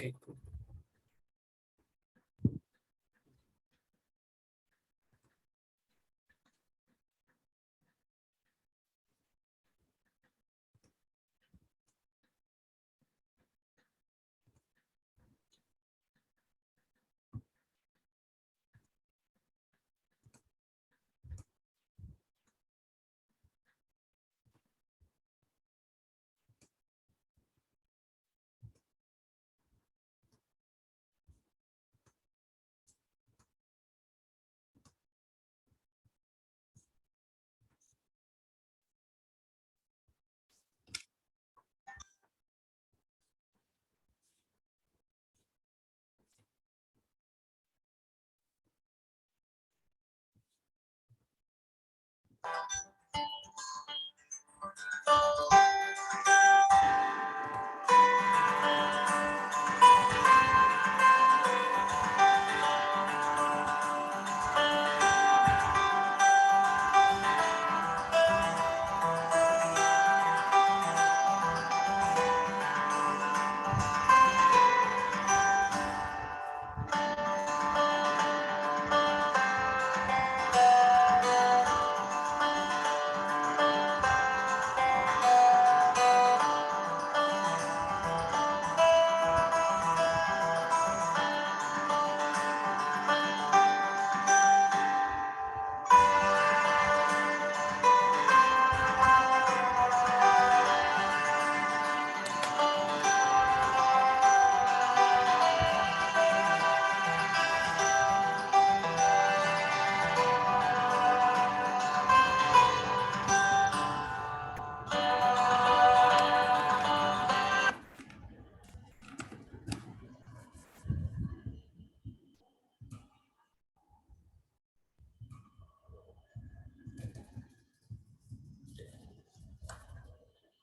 Okay, cool.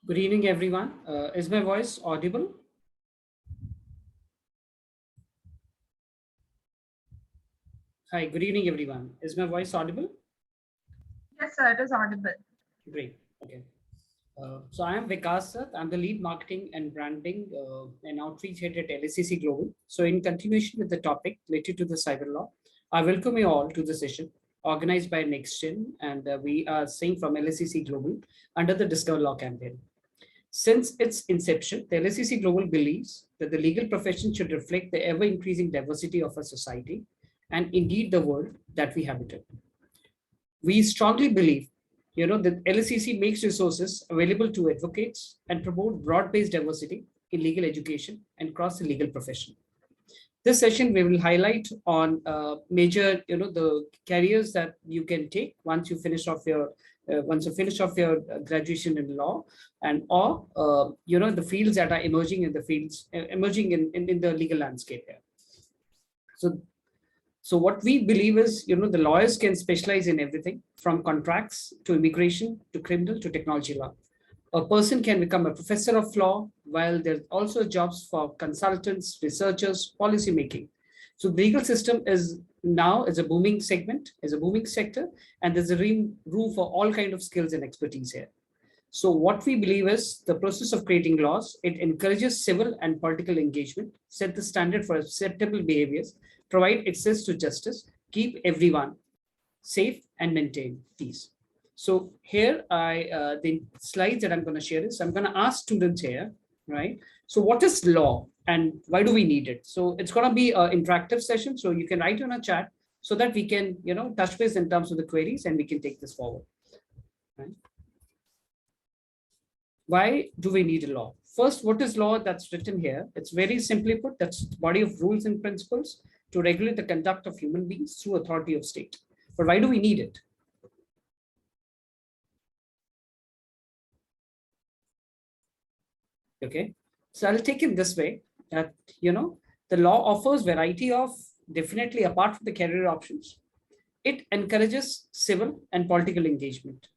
Good evening, everyone. Is my voice audible? Hi, good evening, everyone. Is my voice audible? Yes, sir, it is audible. Great. Okay. So I am Vikas Dutt. I'm the lead marketing and branding and outreach head at LSAC Global. So in continuation with the topic related to the cyber law, I welcome you all to the session organized by NextGen, and we are saying from LSAC Global under the Discover Law campaign. Since its inception, the LSAC Global believes that the legal profession should reflect the ever-increasing diversity of our society and indeed the world that we habitat. We strongly believe, that LSCC makes resources available to advocates and promote broad-based diversity in legal education and across the legal profession. This session we will highlight on major, the careers that you can take once you finish off your graduation in law, and or the fields that are emerging in the fields emerging in the legal landscape here. So what we believe is, the lawyers can specialize in everything from contracts to immigration to criminal to technology law. A person can become a professor of law, while there's also jobs for consultants, researchers, policy making. So the legal system is a booming segment, is a booming sector, and there's a room for all kinds of skills and expertise here. So what we believe is the process of creating laws, it encourages civil and political engagement, set the standard for acceptable behaviors, provide access to justice, keep everyone safe, and maintain peace. So here the slides that I'm going to share is I'm going to ask students here, right? So what is law and why do we need it? So it's going to be an interactive session. So you can write on a chat so that we can, touch base in terms of the queries and we can take this forward. Right? Why do we need a law? First, what is law that's written here? It's very simply put, that's the body of rules and principles to regulate the conduct of human beings through authority of state. But why do we need it? Okay, so I'll take it this way that, the law offers variety of, definitely apart from the career options, it encourages civil and political engagement.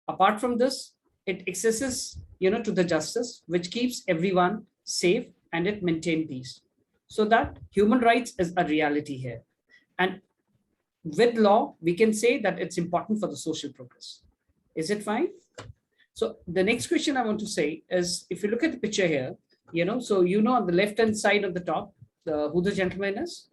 Apart from this, it accesses, to the justice, which keeps everyone safe and it maintains peace. So that human rights is a reality here. And with law, we can say that it's important for the social progress. Is it fine? So the next question I want to say is, if you look at the picture here, So on the left-hand side of the top, who the gentleman is?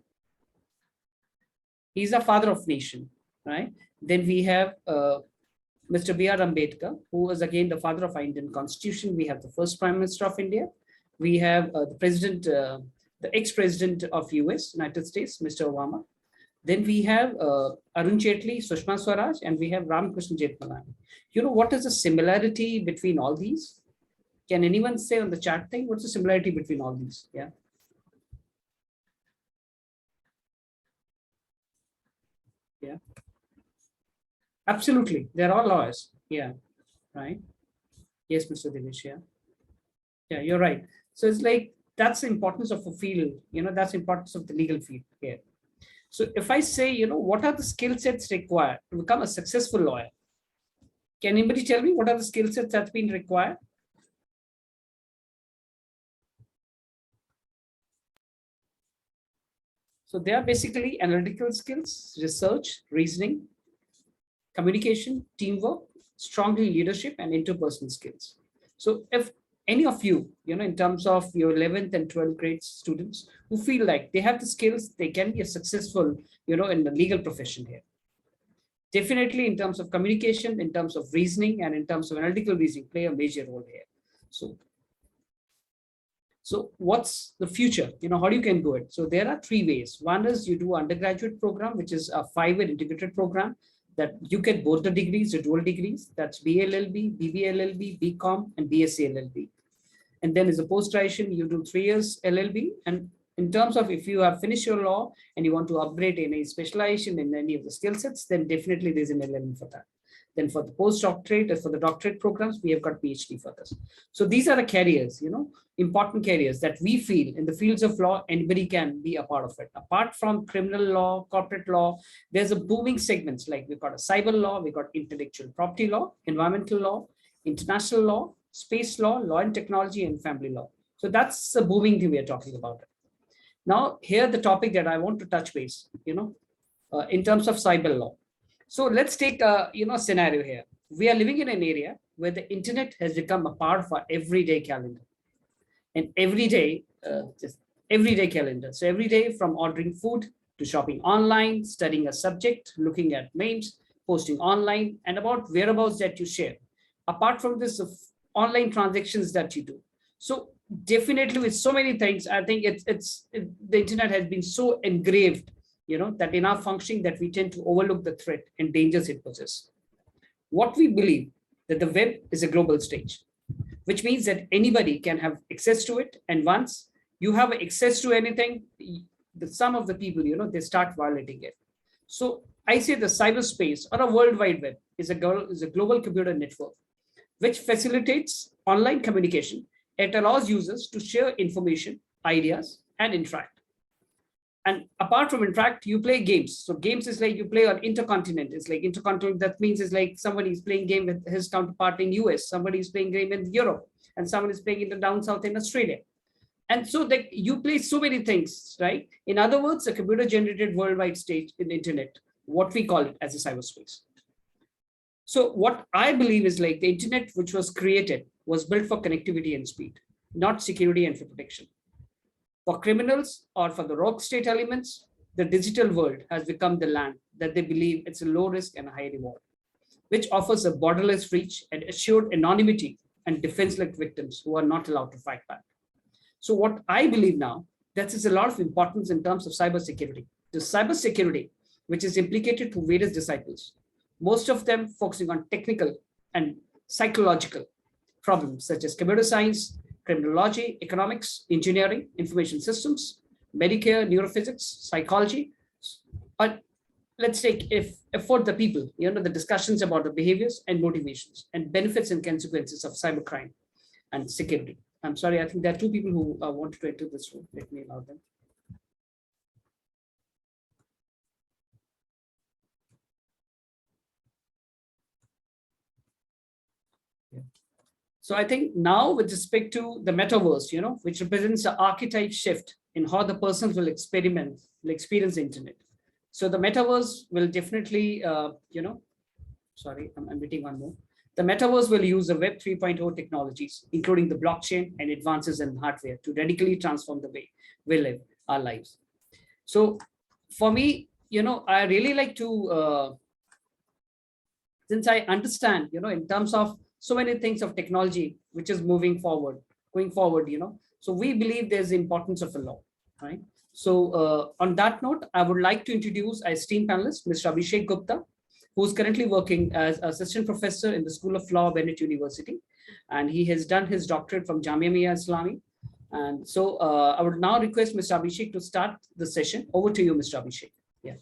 He's a father of nation, right? Then we have Mr. B.R. Ambedkar, who is again the father of our Indian Constitution. We have the first Prime Minister of India. We have the president, the ex-president of US, United States, Mr. Obama. Then we have Arun Jaitley, Sushma Swaraj, and we have Ramakrishna Jethmalani. What is the similarity between all these? Can anyone say on the chat thing, what's the similarity between all these? Yeah. Yeah. Absolutely. They're all lawyers. Yeah. Right. Yes, Mr. Dinesh. Yeah. Yeah, you're right. So it's like, that's the importance of a field, that's the importance of the legal field here. So if I say, what are the skill sets required to become a successful lawyer? Can anybody tell me what are the skill sets that's been required? So they are basically analytical skills, research, reasoning, communication, teamwork, strong leadership, and interpersonal skills. So if any of you, in terms of your 11th and 12th grade students who feel like they have the skills, they can be a successful, in the legal profession here. Definitely in terms of communication, in terms of reasoning, and in terms of analytical reasoning play a major role here. So what's the future? How you can do it? So there are three ways. One is you do undergraduate program, which is a 5-year integrated program that you get both the degrees, the dual degrees. That's BLLB, BBLLB, BCom, and BSc LLB. And then as a post-graduation, you do 3 years LLB. And in terms of if you have finished your law and you want to upgrade any specialization in any of the skill sets, then definitely there's an LLM for that. Then for the postdoctorate, for the doctorate programs, we have got PhD for this. So these are the careers, important careers that we feel in the fields of law, anybody can be a part of it. Apart from criminal law, corporate law, there's a booming segments like we've got a cyber law, we've got intellectual property law, environmental law, international law, space law, law and technology, and family law. So that's the booming thing we are talking about. Now, here the topic that I want to touch base, in terms of cyber law. So let's take a scenario here. We are living in an area where the internet has become a part of our everyday calendar, and everyday calendar. So every day, from ordering food to shopping online, studying a subject, looking at memes, posting online, and about whereabouts that you share. Apart from this, online transactions that you do. So definitely with so many things, I think the internet has been so engraved, that in our functioning that we tend to overlook the threat and dangers it poses. What we believe that the web is a global stage, which means that anybody can have access to it. And once you have access to anything, some of the people, they start violating it. So I say the cyberspace or a World Wide Web is a global computer network, which facilitates online communication. It allows users to share information, ideas, and interact. And apart from interact, you play games. So games is like you play on intercontinent. It's like intercontinent. That means it's like somebody is playing game with his counterpart in US. Somebody is playing game in Europe, and someone is playing in the down south in Australia. And so that you play so many things, right? In other words, a computer-generated worldwide stage in the internet, what we call it as a cyberspace. So what I believe is like the internet, which was created, was built for connectivity and speed, not security and for protection. For criminals or for the rogue state elements, the digital world has become the land that they believe it's a low risk and a high reward, which offers a borderless reach and assured anonymity and defenseless victims who are not allowed to fight back. So what I believe now, that is a lot of importance in terms of cybersecurity. The cybersecurity, which is implicated to various disciplines, most of them focusing on technical and psychological problems such as computer science, criminology, economics, engineering, information systems, Medicare, neurophysics, psychology. But let's take for the people, the discussions about the behaviors and motivations and benefits and consequences of cybercrime and security. I'm sorry, I think there are two people who wanted to enter this room. Let me allow them. So I think now with respect to the metaverse, which represents an archetype shift in how the persons will experience the internet. So the metaverse will definitely, sorry, I'm reading one more. The metaverse will use the Web 3.0 technologies, including the blockchain and advances in hardware, to radically transform the way we live our lives. So for me, I really like to, since I understand, in terms of so many things of technology, which is going forward, so we believe there's the importance of a law, right? So on that note, I would like to introduce our esteemed panelist, Mr. Abhishek Gupta, who's currently working as assistant professor in the School of Law, Bennett University. And he has done his doctorate from Jamia Millia Islami. And so I would now request Mr. Abhishek to start the session. Over to you, Mr. Abhishek. Yeah.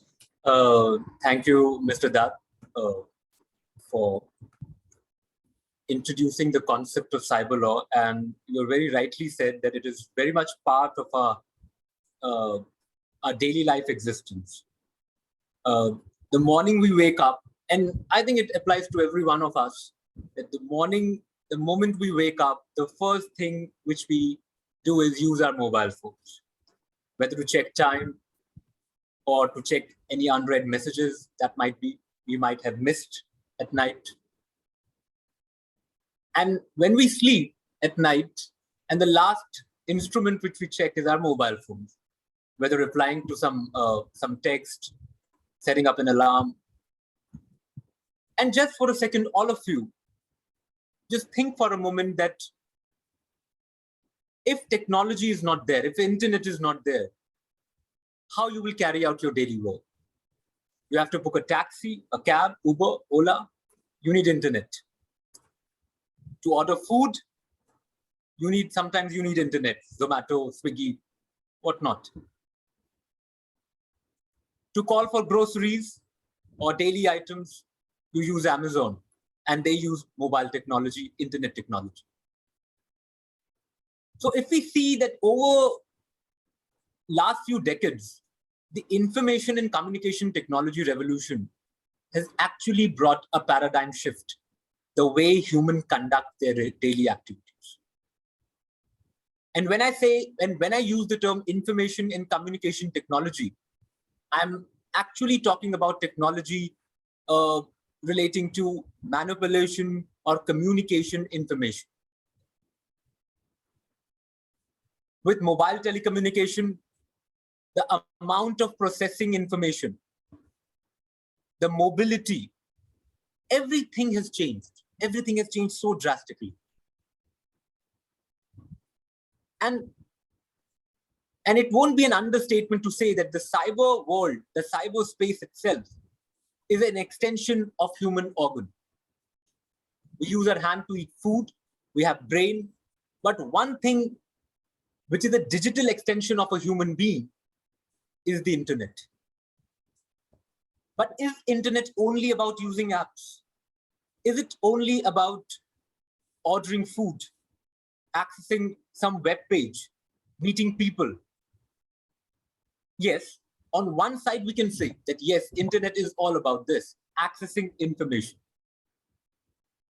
Thank you, Mr. Dutt, for introducing the concept of cyber law. And you very rightly said that it is very much part of our daily life existence. The morning we wake up, and I think it applies to every one of us, that the moment we wake up, the first thing which we do is use our mobile phones, whether to check time or to check any unread messages that we might have missed at night. And when we sleep at night, and the last instrument which we check is our mobile phones, whether replying to some text, setting up an alarm. And just for a second, all of you, just think for a moment that if technology is not there, if the internet is not there, how you will carry out your daily work? You have to book a taxi, a cab, Uber, Ola, you need internet. To order food, sometimes you need internet, Zomato, Swiggy, whatnot. To call for groceries or daily items, you use Amazon, and they use mobile technology, internet technology. So if we see that over last few decades, the information and communication technology revolution has actually brought a paradigm shift, the way humans conduct their daily activities. And when I use the term information and communication technology, I'm actually talking about technology relating to manipulation or communication information. With mobile telecommunication, the amount of processing information, the mobility, everything has changed. Everything has changed so drastically. And it won't be an understatement to say that the cyber world, the cyberspace itself, is an extension of human organ. We use our hand to eat food, we have brain, but one thing which is a digital extension of a human being is the internet. But is internet only about using apps? Is it only about ordering food, accessing some web page, meeting people? Yes, on one side we can say that yes, internet is all about this, accessing information,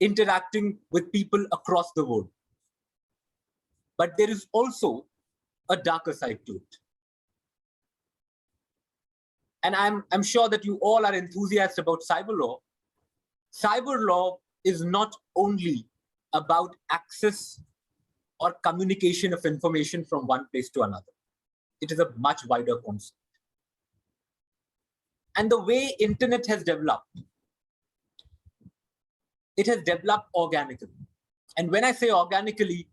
interacting with people across the world. But there is also a darker side to it. And I'm sure that you all are enthusiastic about cyber law. Cyber law is not only about access or communication of information from one place to another. It is a much wider concept. And the way internet has developed, it has developed organically. And when I say organically,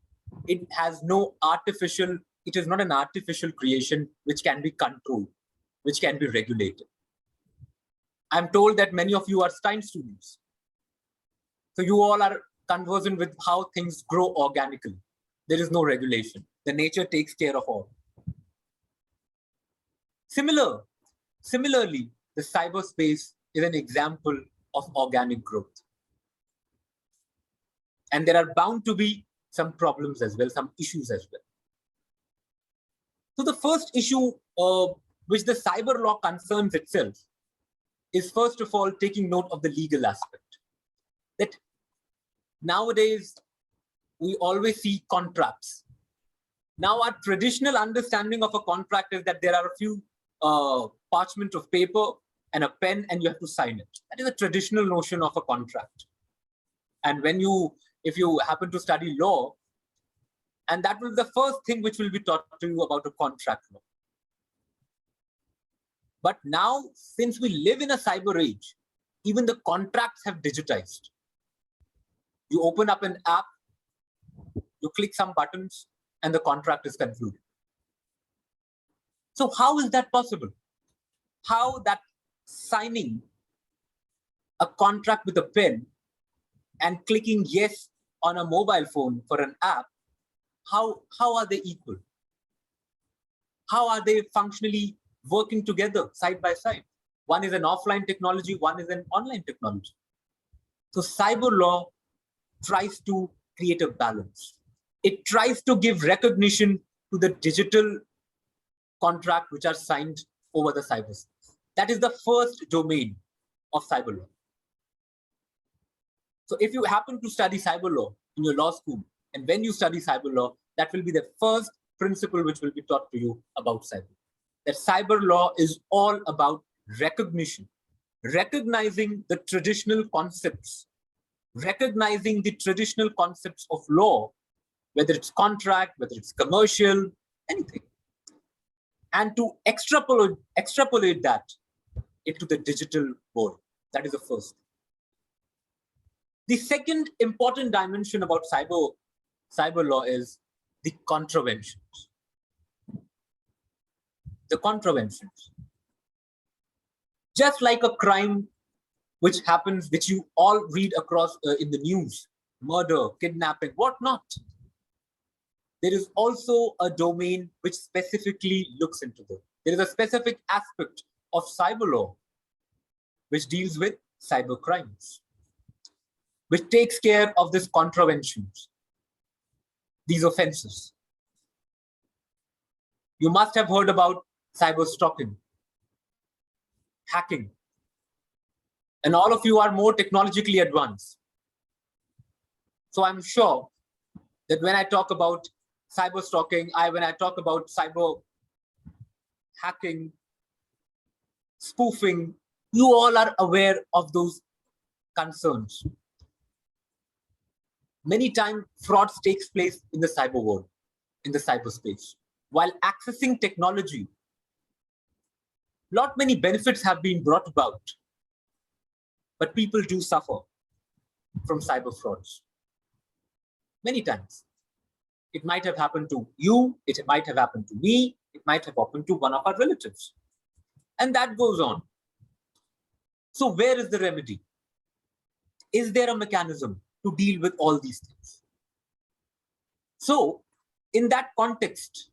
it has no artificial, it is not an artificial creation which can be controlled, which can be regulated. I'm told that many of you are science students. So you all are conversant with how things grow organically. There is no regulation. The nature takes care of all. Similarly, the cyberspace is an example of organic growth. And there are bound to be some problems as well, some issues as well. So the first issue which the cyber law concerns itself is first of all taking note of the legal aspect. That nowadays we always see contracts. Now our traditional understanding of a contract is that there are a few parchment of paper and a pen and you have to sign it. That is a traditional notion of a contract. And if you happen to study law, and that will be the first thing which will be taught to you about a contract law. But now, since we live in a cyber age, even the contracts have digitized. You open up an app, you click some buttons, and the contract is concluded. So how is that possible? How that signing a contract with a pen and clicking yes on a mobile phone for an app, how are they equal? How are they functionally working together side by side? One is an offline technology, one is an online technology. So cyber law tries to create a balance. It tries to give recognition to the digital contract which are signed over the cyberspace. That is the first domain of cyber law. So if you happen to study cyber law in your law school, and when you study cyber law, that will be the first principle which will be taught to you about cyber. That cyber law is all about recognition, recognizing the traditional concepts, recognizing the traditional concepts of law, whether it's contract, whether it's commercial, anything, and to extrapolate that into the digital world. That is the first. The second important dimension about cyber law is the contraventions. The contraventions. Just like a crime which happens, which you all read across in the news, murder, kidnapping, whatnot, there is also a domain which specifically looks into this. There is a specific aspect of cyber law which deals with cyber crimes, which takes care of these contraventions, these offenses. You must have heard about cyber stalking, hacking, and all of you are more technologically advanced. So I'm sure that when I talk about cyber stalking, when I talk about cyber hacking, spoofing, you all are aware of those concerns. Many times frauds takes place in the cyber world, in the cyberspace. While accessing technology, not many benefits have been brought about, but people do suffer from cyber frauds. Many times. It might have happened to you, it might have happened to me, it might have happened to one of our relatives. And that goes on. So where is the remedy? Is there a mechanism to deal with all these things? So in that context,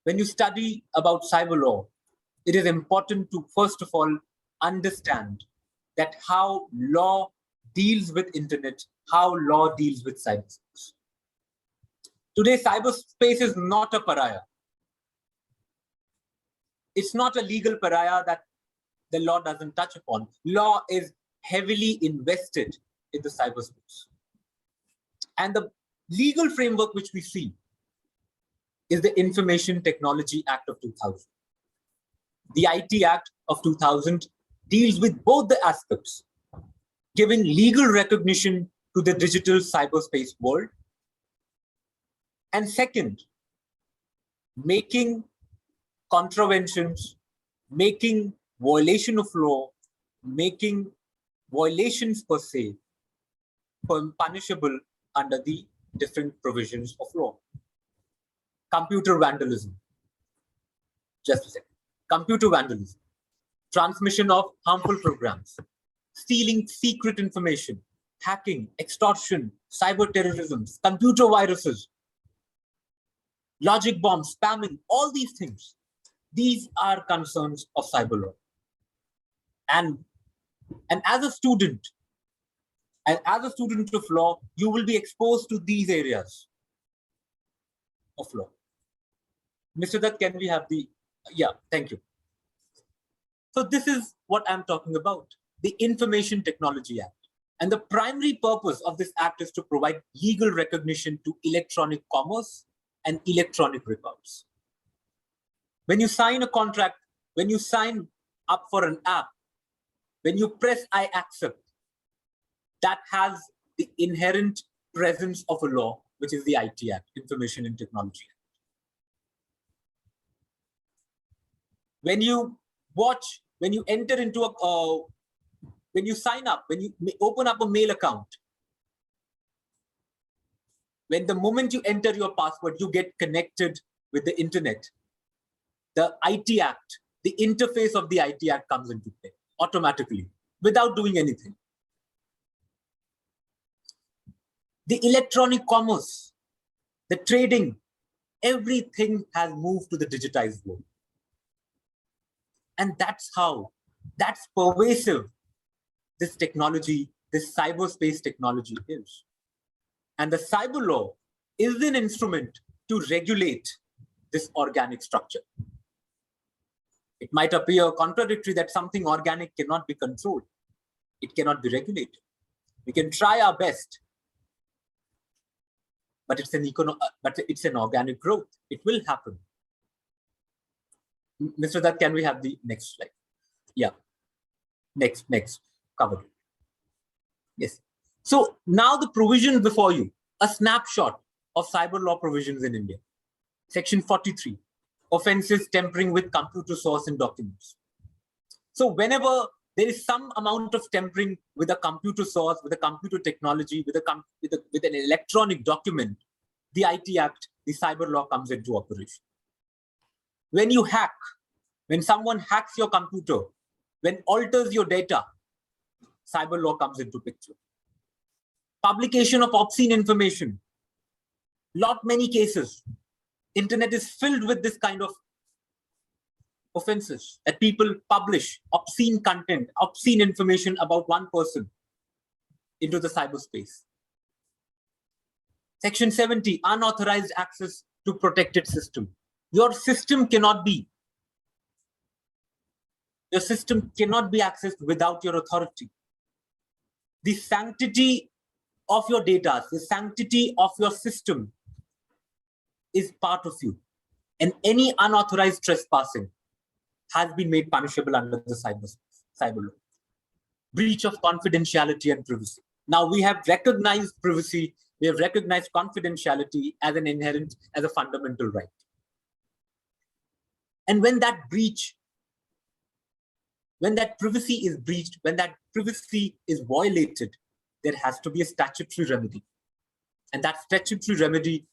when you study about cyber law, it is important to first of all understand that how law deals with internet, how law deals with cyberspace. Today, cyberspace is not a pariah. It's not a legal pariah that the law doesn't touch upon. Law is heavily invested in the cyberspace. And the legal framework which we see is the Information Technology Act of 2000. The IT Act of 2000 deals with both the aspects, giving legal recognition to the digital cyberspace world. And second, making contraventions, making violation of law, making violations per se punishable under the different provisions of law. Computer vandalism. Just a second. Computer vandalism. Transmission of harmful programs. Stealing secret information. Hacking, extortion, cyber terrorism, computer viruses, logic bombs, spamming, all these things. These are concerns of cyber law. And as a student of law, you will be exposed to these areas of law. Mr. Dutt, can we have the, yeah, thank you. So this is what I'm talking about, the Information Technology Act. And the primary purpose of this act is to provide legal recognition to electronic commerce and electronic records. When you sign a contract, when you sign up for an app, when you press I accept, that has the inherent presence of a law, which is the IT Act, Information and Technology Act. When you watch, when you enter into a, when you sign up, when you open up a mail account, when the moment you enter your password, you get connected with the internet, the IT Act, the interface of the IT Act comes into play automatically without doing anything. The electronic commerce, the trading, everything has moved to the digitized world. And that's how, that's pervasive this technology, this cyberspace technology is. And the cyber law is an instrument to regulate this organic structure. It might appear contradictory that something organic cannot be controlled. It cannot be regulated. We can try our best, but it's an organic growth. It will happen. Mr. Dutt, can we have the next slide? Yeah. Next. Covered. Yes. So now the provision before you, a snapshot of cyber law provisions in India. Section 43, offenses tampering with computer source and documents. So whenever there is some amount of tampering with a computer source, with a computer technology, with an electronic document, the IT Act, the cyber law comes into operation. When you hack, when someone hacks your computer, when alters your data, cyber law comes into picture. Publication of obscene information. Many cases. Internet is filled with this kind of offenses that people publish obscene content, obscene information about one person into the cyberspace. Section 70, unauthorized access to protected system. Your system cannot be accessed without your authority. The sanctity of your data, the sanctity of your system is part of you. And any unauthorized trespassing has been made punishable under the cyber law. Breach of confidentiality and privacy. Now we have recognized privacy, we have recognized confidentiality as an inherent, as a fundamental right. And when that privacy is breached, when that privacy is violated, there has to be a statutory remedy. And that statutory remedy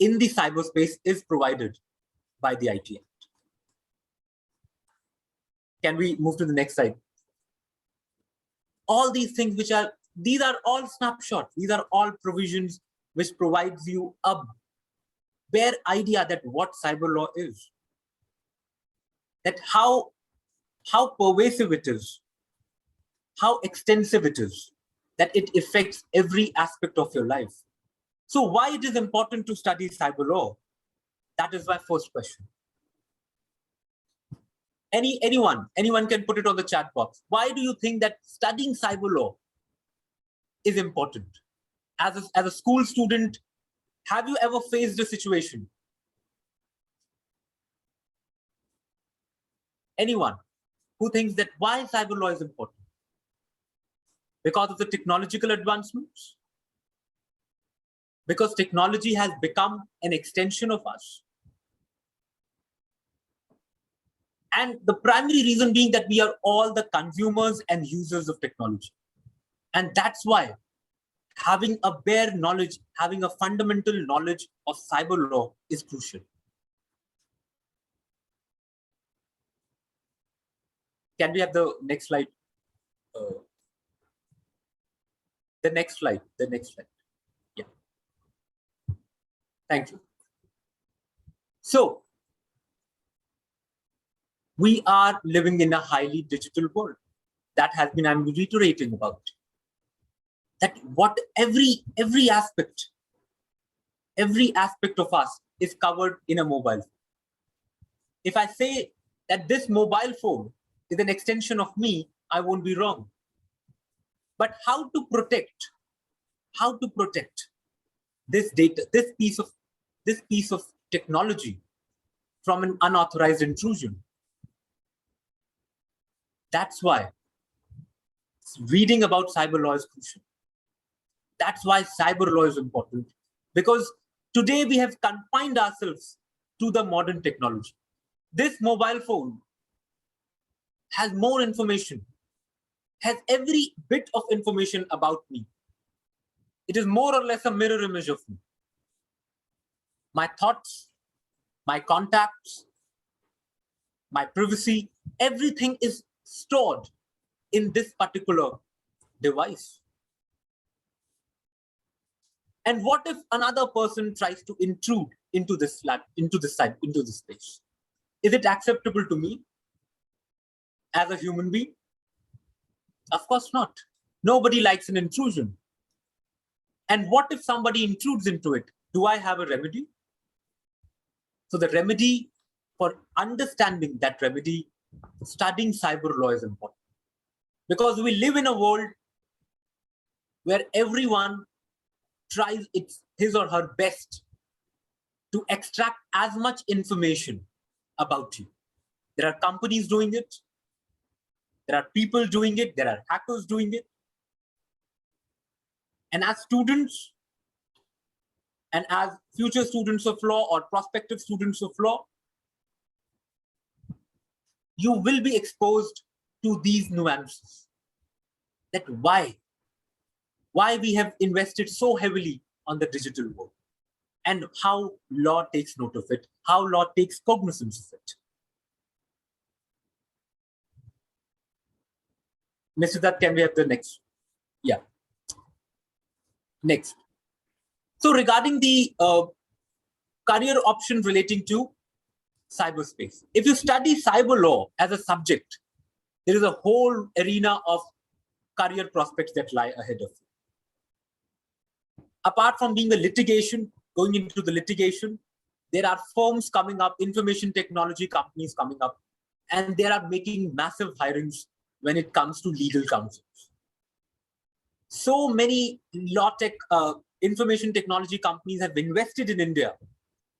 in the cyberspace is provided by the IT Act. Can we move to the next slide? All these things these are all snapshots. These are all provisions which provides you a bare idea that what cyber law is. That how pervasive it is, how extensive it is, that it affects every aspect of your life. So why it is important to study cyber law? That is my first question. Anyone can put it on the chat box. Why do you think that studying cyber law is important? As a school student, have you ever faced a situation? Anyone who thinks that why cyber law is important? Because of the technological advancements? Because technology has become an extension of us? And the primary reason being that we are all the consumers and users of technology. And that's why having a bare knowledge, having a fundamental knowledge of cyber law is crucial. Can we have the next slide? The next slide. Yeah. Thank you. So, we are living in a highly digital world. That has been, I'm reiterating about. That what every aspect of us is covered in a mobile phone. If I say that this mobile phone is an extension of me, I won't be wrong. But how to protect this data, this piece of technology from an unauthorized intrusion? That's why reading about cyber law is crucial. That's why cyber law is important, because today we have confined ourselves to the modern technology. This mobile phone has more information, has every bit of information about me. It is more or less a mirror image of me. My thoughts, my contacts, my privacy, everything is stored in this particular device. And what if another person tries to intrude into this space? Is it acceptable to me as a human being? Of course not. Nobody likes an intrusion. And what if somebody intrudes into it? Do I have a remedy? So the remedy, for understanding that remedy, studying cyber law is important. Because we live in a world where everyone tries his or her best to extract as much information about you. There are companies doing it. There are people doing it. There are hackers doing it. And as students, and as future students of law or prospective students of law, you will be exposed to these nuances. That why we have invested so heavily on the digital world, and how law takes note of it, how law takes cognizance of it. Mr. Dutt, can we have the next? Yeah. Next. So regarding the career option relating to cyberspace, if you study cyber law as a subject, there is a whole arena of career prospects that lie ahead of you. Apart from being a litigation, going into the litigation, there are firms coming up, information technology companies coming up, and they are making massive hirings when it comes to legal counsels. So many law tech, information technology companies have invested in India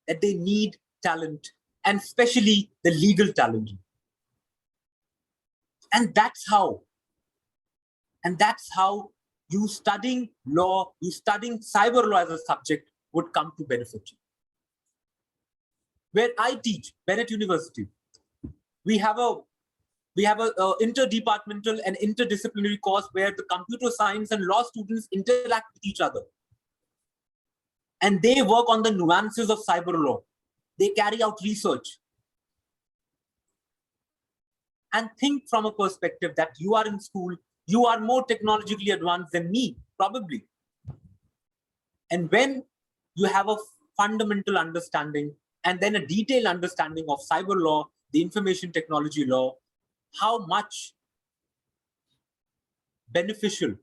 that they need talent, and especially the legal talent. And that's how you studying law, you studying cyber law as a subject would come to benefit you. Where I teach, Bennett University, we have a interdepartmental and interdisciplinary course where the computer science and law students interact with each other. And they work on the nuances of cyber law. They carry out research. And think from a perspective that you are in school, you are more technologically advanced than me, probably. And when you have a fundamental understanding and then a detailed understanding of cyber law, the information technology law, how much beneficial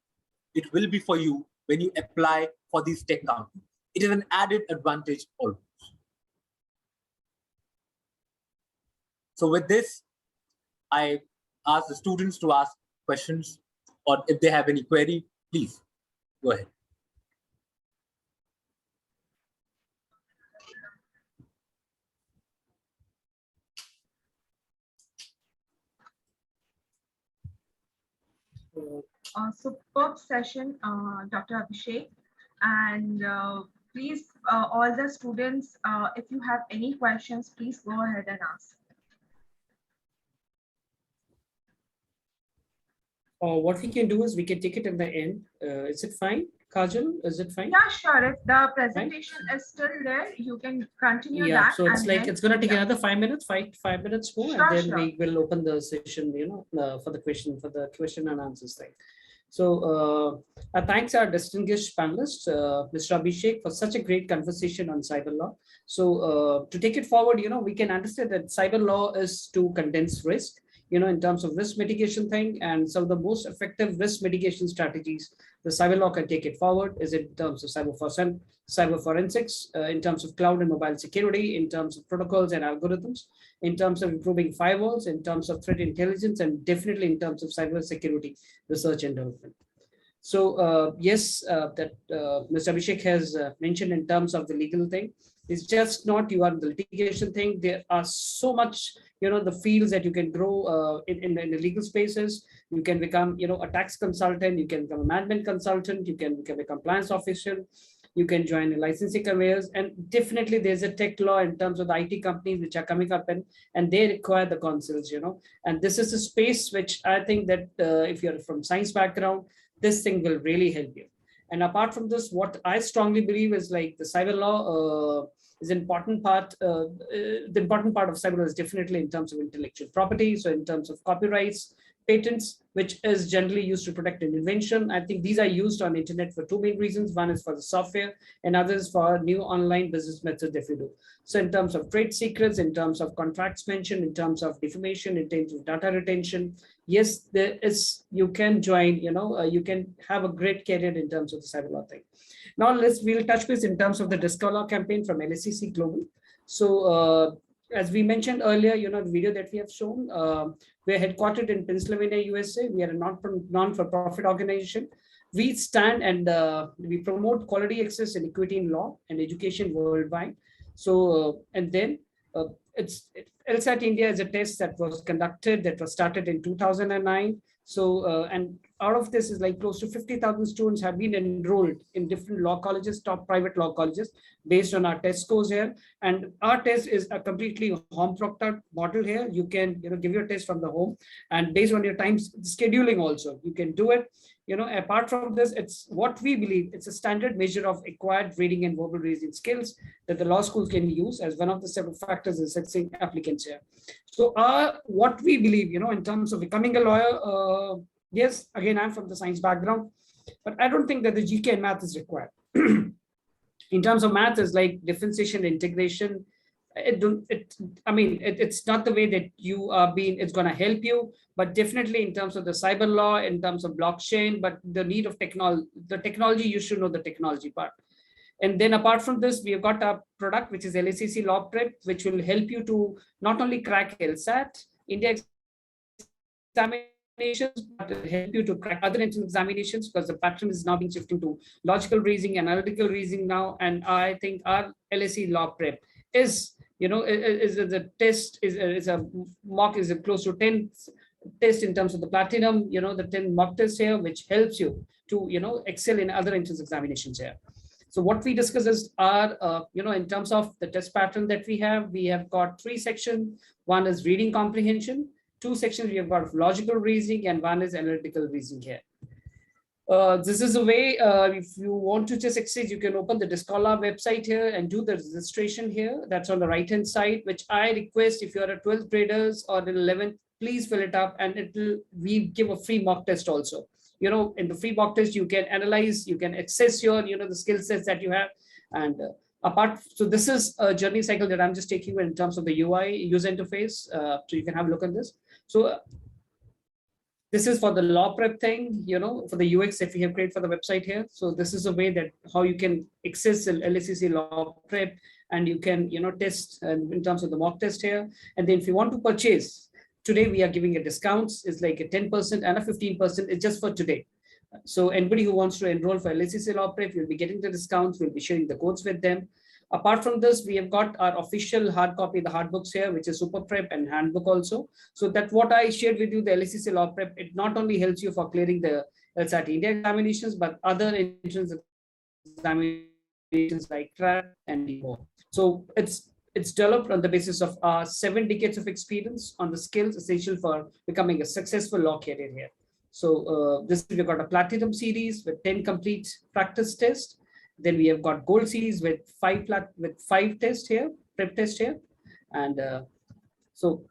it will be for you when you apply for these tech companies. It is an added advantage always. So with this, I ask the students to ask questions, or if they have any query, please go ahead. Superb session, Dr. Abhishek. And please, all the students, if you have any questions, please go ahead and ask. What we can do is we can take it in the end. Is it fine, Kajal? Is it fine? Yeah, sure. If the presentation is still there, you can continue that. So it's like it's going to take another 5 minutes, five minutes more, Sure, and then sure. we will open the session, for the question and answers thing. So thanks our distinguished panelist, Mr. Abhishek, for such a great conversation on cyber law. So to take it forward, we can understand that cyber law is to condense risk, in terms of risk mitigation thing, and some of the most effective risk mitigation strategies the cyber law can take it forward is in terms of cyber forensics, in terms of cloud and mobile security, in terms of protocols and algorithms, in terms of improving firewalls, in terms of threat intelligence, and definitely in terms of cyber security research and development. So yes, that Mr. Abhishek has mentioned in terms of the legal thing, It's just not you are in the litigation thing. There are so much, the fields that you can grow in the legal spaces. You can become, a tax consultant. You can become a management consultant. You can become a compliance officer. You can join a licensing conveyors, and definitely there's a tech law in terms of the IT companies which are coming up, and they require the consuls, and this is a space which I think that if you're from science background, this thing will really help you. And apart from this, what I strongly believe is like the cyber law is an important part. The important part of cyber law is definitely in terms of intellectual property. So in terms of copyrights, patents, which is generally used to protect an invention. I think these are used on the internet for two main reasons. One is for the software and others for new online business methods if you do. So in terms of trade secrets, in terms of contracts mentioned, in terms of defamation, in terms of data retention, yes, there is, you can join, you can have a great career in terms of the cyber law thing. Now we'll touch base in terms of the Discover campaign from LSAC Global. So as we mentioned earlier, the video that we have shown, we're headquartered in Pennsylvania, USA. We are a non-for-profit organization. We stand and we promote quality access and equity in law and education worldwide. So, and then LSAT India is a test that was conducted, that was started in 2009. So, and out of this is like close to 50,000 students have been enrolled in different law colleges, top private law colleges, based on our test scores here. And our test is a completely home proctored model here. You can, give your test from the home, and based on your time scheduling also, you can do it. Apart from this, it's what we believe, it's a standard measure of acquired reading and verbal reasoning skills that the law schools can use as one of the several factors in assessing applicants here. So what we believe, in terms of becoming a lawyer, yes, again, I'm from the science background, but I don't think that the GK and math is required. In terms of math, is like differentiation, integration. It's not the way that you are being, it's going to help you, but definitely in terms of the cyber law, in terms of blockchain, but the need of technology, you should know the technology part. And then apart from this, we have got a product, which is LSAC Law Prep, which will help you to not only crack LSAT, India examinations, but help you to crack other entrance examinations, because the pattern is now being shifted to logical reasoning, analytical reasoning now. And I think our LSAC Law Prep is, is a test, is a mock, is a close to 10 test in terms of the platinum, the 10 mock tests here, which helps you to, excel in other entrance examinations here. So what we discuss is our, in terms of the test pattern that we have got 3 sections. One is reading comprehension, 2 sections we have got logical reasoning, and 1 is analytical reasoning here. This is a way, if you want to just access, you can open the Discover website here and do the registration here. That's on the right-hand side, which I request if you're a 12th graders or an 11th, please fill it up, and we give a free mock test also. In the free mock test, you can analyze, you can access your, the skill sets that you have. And so this is a journey cycle that I'm just taking you in terms of the UI user interface. So you can have a look at this. So this is for the law prep thing, for the UX that we have created for the website here. So this is a way that how you can access an LSAC law prep, and you can, test in terms of the mock test here. And then if you want to purchase, today we are giving a discounts. It's like a 10% and a 15%. It's just for today. So anybody who wants to enroll for LSAC Law Prep, you'll be getting the discounts. We'll be sharing the codes with them. Apart from this, we have got our official hard copy, the hard books here, which is Super Prep and Handbook also. So that's what I shared with you, the LSAC Law Prep. It not only helps you for clearing the LSAT India examinations, but other entrance examinations like TRAT and more. So it's developed on the basis of 7 decades of experience on the skills essential for becoming a successful law career here. So we've got a platinum series with 10 complete practice tests. Then we have got gold series with 5 tests here, prep tests here. And so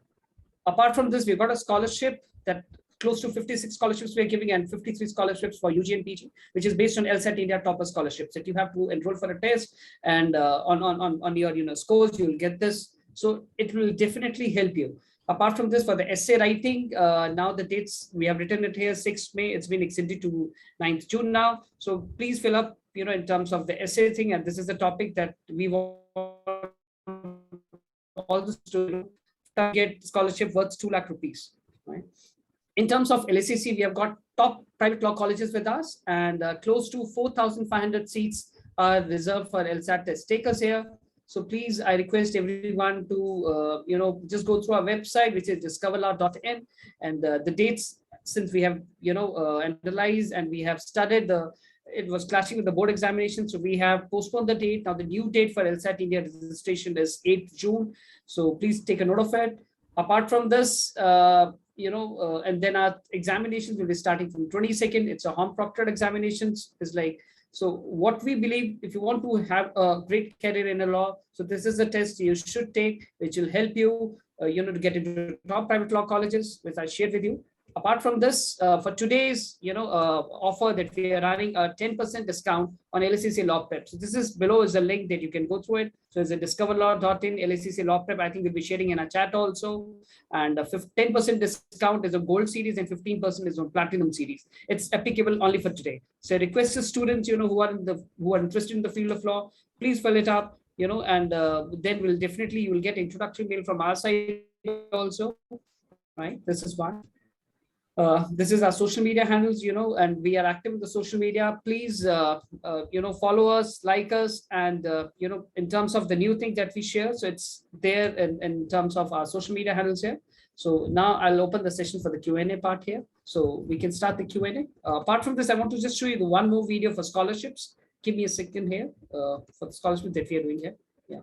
apart from this, we've got a scholarship that close to 56 scholarships we're giving, and 53 scholarships for UG and PG, which is based on LSAT India topper scholarships that you have to enroll for a test, and on your scores, you'll get this. So it will definitely help you. Apart from this, for the essay writing, now the dates, we have written it here, 6th May, it's been extended to 9th June now. So please fill up, in terms of the essay thing. And this is the topic that we want all the students to get scholarship worth 2 lakh rupees, right? In terms of LSAC, we have got top private law colleges with us, and close to 4,500 seats are reserved for LSAT test takers here. So please, I request everyone to, just go through our website, which is discoverlaw.in, and the dates, since we have, analyzed and we have studied it was clashing with the board examination. So we have postponed the date. Now the new date for LSAT India registration is 8th June. So please take a note of it. Apart from this, and then our examinations will be starting from 22nd. It's a home proctored examinations. It's like, so what we believe, if you want to have a great career in the law, so this is a test you should take, which will help you, to get into top private law colleges, which I shared with you. Apart from this, for today's, offer that we are running a 10% discount on LSAC Law Prep. So this is below is a link that you can go through it. So it's a discoverlaw.in LSAC Law Prep. I think we'll be sharing in a chat also. And 10% discount is a gold series and 15% is on platinum series. It's applicable only for today. So I request the students, who are interested in the field of law, please fill it up, and then you will get introductory mail from our side also, right? This is one. This is our social media handles, and we are active in the social media. Please, follow us, like us, and, in terms of the new thing that we share. So it's there in terms of our social media handles here. So now I'll open the session for the Q&A part here. So we can start the Q&A. Apart from this, I want to just show you the one more video for scholarships. Give me a second here for the scholarship that we are doing here. Yeah.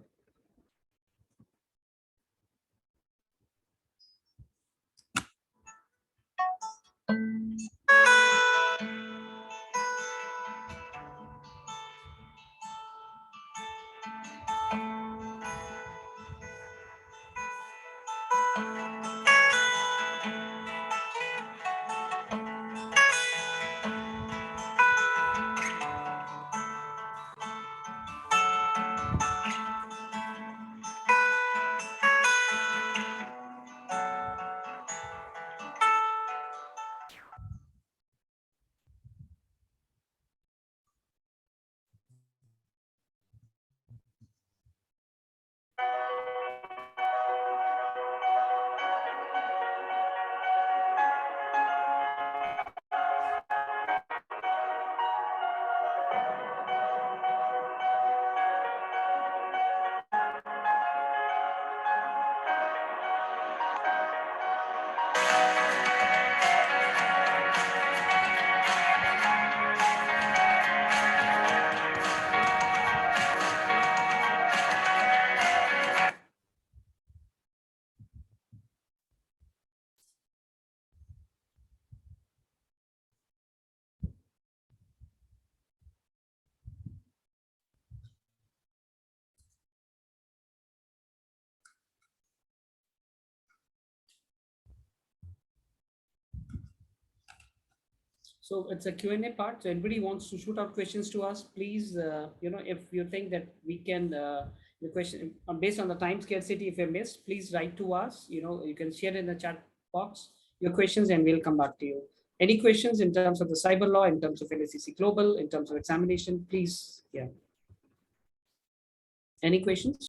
So it's a Q&A part. So anybody wants to shoot out questions to us, please, if you think that we can, the question based on the time scarcity, if you missed, please write to us. You can share in the chat box your questions and we'll come back to you. Any questions in terms of the cyber law, in terms of LSAC Global, in terms of examination, please, yeah. Any questions?